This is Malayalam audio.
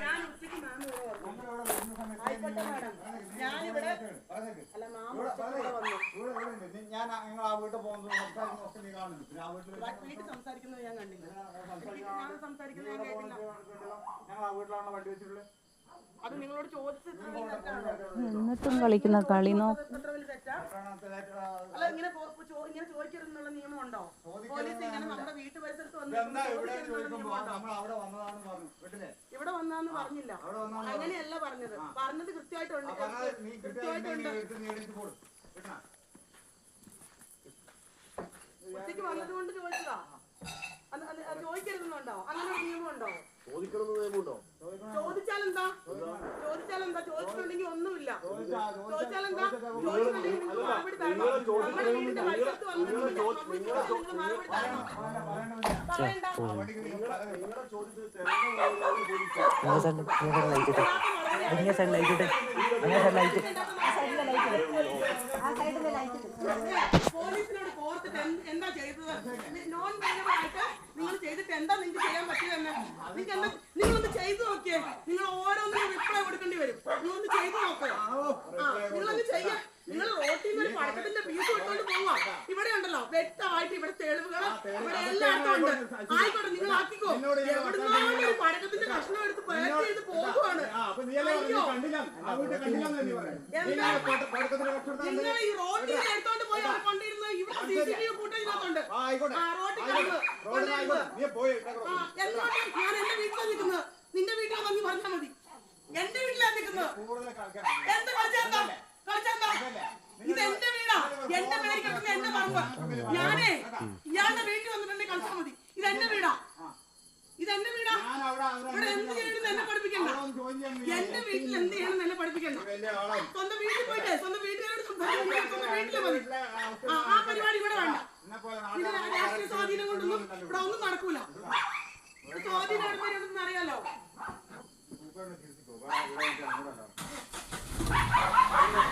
ഞാൻ ഉച്ചയ്ക്ക് മാം ആയിക്കോട്ടെ മാഡം. ഞാനിവിടെ അല്ല മാം വന്നു. ഞാൻ നിങ്ങൾ ആ വീട്ടിൽ പോകുന്നത് സംസാരിക്കുന്ന നീ കാണുന്നു. വീട്ടിൽ സംസാരിക്കുന്നത് ഞാൻ കണ്ടില്ല. ഞാൻ സംസാരിക്കുന്നത് ഞാൻ കേട്ടില്ല. ഞങ്ങൾ ആ വീട്ടിലാണ് വണ്ടി വെച്ചിട്ടുള്ളത്. അത് നിങ്ങളോട് ചോദിച്ചത് എന്നിട്ടും കളിക്കുന്ന കളി അല്ല ഇങ്ങനെ ചോദിക്കരുതെന്നുള്ള നിയമം ഉണ്ടോ? പോലീസ് ഇങ്ങനെ നമ്മുടെ വീട്ടു പരിസരത്ത് വന്ന് ഇവിടെ വന്നാന്ന് പറഞ്ഞില്ല. അങ്ങനെയല്ല പറഞ്ഞത്. പറഞ്ഞത് കൃത്യമായിട്ടുണ്ട്. ഉച്ചയ്ക്ക് വന്നത് കൊണ്ട് ചോദിച്ചതാ. ചോദിക്കരുതെന്നുണ്ടോ? അങ്ങനെ ഒരു നിയമമുണ്ടോ? ചോദിച്ചാലെന്താ? ചോദിച്ചിട്ടുണ്ടെങ്കിൽ ഒന്നുമില്ല. ചോദിച്ചാലെന്താ? ചോദിച്ചിട്ടുണ്ടെങ്കിൽ നിങ്ങൾ മറുപടി തരണം. നമ്മുടെ വീടിന്റെ പരിസരത്ത് വന്നിട്ട് നിങ്ങൾ മറുപടി തരണം. പറയണ്ട. പോലീസിനോട് കോർത്തിട്ട് എന്താ ചെയ്തത്? നോൺ വേനറായിട്ട് നിങ്ങൾ ചെയ്തിട്ട് എന്താ നിങ്ങൾക്ക് ചെയ്യാൻ പറ്റില്ലെന്ന് നിങ്ങളൊന്ന് ചെയ്തു നോക്കിയേ. നിങ്ങൾ ഓരോന്നിനും റിപ്ലൈ കൊടുക്കേണ്ടി വരും. നിങ്ങളൊന്ന് ചെയ്തു നോക്ക്. നിങ്ങളൊന്ന് ചെയ്യാം. നിങ്ങൾ റോട്ടിൽ നിന്ന് പടക്കത്തിന്റെ പീസ് കൊടുത്തോണ്ട് പോവാ. ഇവിടെ ഉണ്ടല്ലോ വ്യക്തമായിട്ട് ഇവിടെ തെളിവുകൾ ഇവിടെ എല്ലായിടത്തും ഉണ്ട്. ആയിക്കോട്ടെ നിങ്ങൾ ആക്കിക്കോ. എവിടുന്നാണ് ഒരു പടക്കത്തിന്റെ കഷ്ണം എടുത്ത് പാക്ക് ചെയ്ത് പോകുവാണ്. നിങ്ങൾ ഈ റോട്ടിൽ എടുത്തോണ്ട് പോയി അവിടെ കൊണ്ടിരുന്നത് ഇവിടെ CCTV ഫുട്ടേജിനകത്തുണ്ട്. റോട്ടിൽ ഞാൻ എന്റെ വീട്ടിലാണ് നിൽക്കുന്നത്. നിന്റെ വീട്ടിലാ നീ പറഞ്ഞാൽ മതി. എന്റെ വീട്ടിലാണ് നിൽക്കുന്നത്. എന്ത് കളിച്ചാ ഇത് എന്റെ വീടാ. എന്റെ പേര് കിടക്കുന്ന എന്റെ പറമ്പ്. ഞാനേ ഇയാളുടെ വീട്ടിൽ വന്നിട്ടുണ്ടെങ്കിൽ കളിച്ചാൽ മതി. ഇതെന്റെ വീടാ. ഇതെന്റെ വീടാ. ഇവിടെ എന്ത് ചെയ്യണമെന്ന് എന്നെ പഠിപ്പിക്കണ്ട. എന്റെ വീട്ടിൽ എന്ത് ചെയ്യണമെന്ന് എന്നെ പഠിപ്പിക്കണ്ട. സ്വന്തം വീട്ടിൽ പോയിട്ടേ സ്വന്തം വീട്ടുകാരോട് സംസാരിക്കാൻ സ്വന്തം വീട്ടിൽ മതി. ആ പരിപാടി ഇവിടെ വേണ്ട. ഇതിന് രാഷ്ട്രീയ സ്വാധീനം കൊണ്ടൊന്നും ഇവിടെ ഒന്നും നടക്കൂല.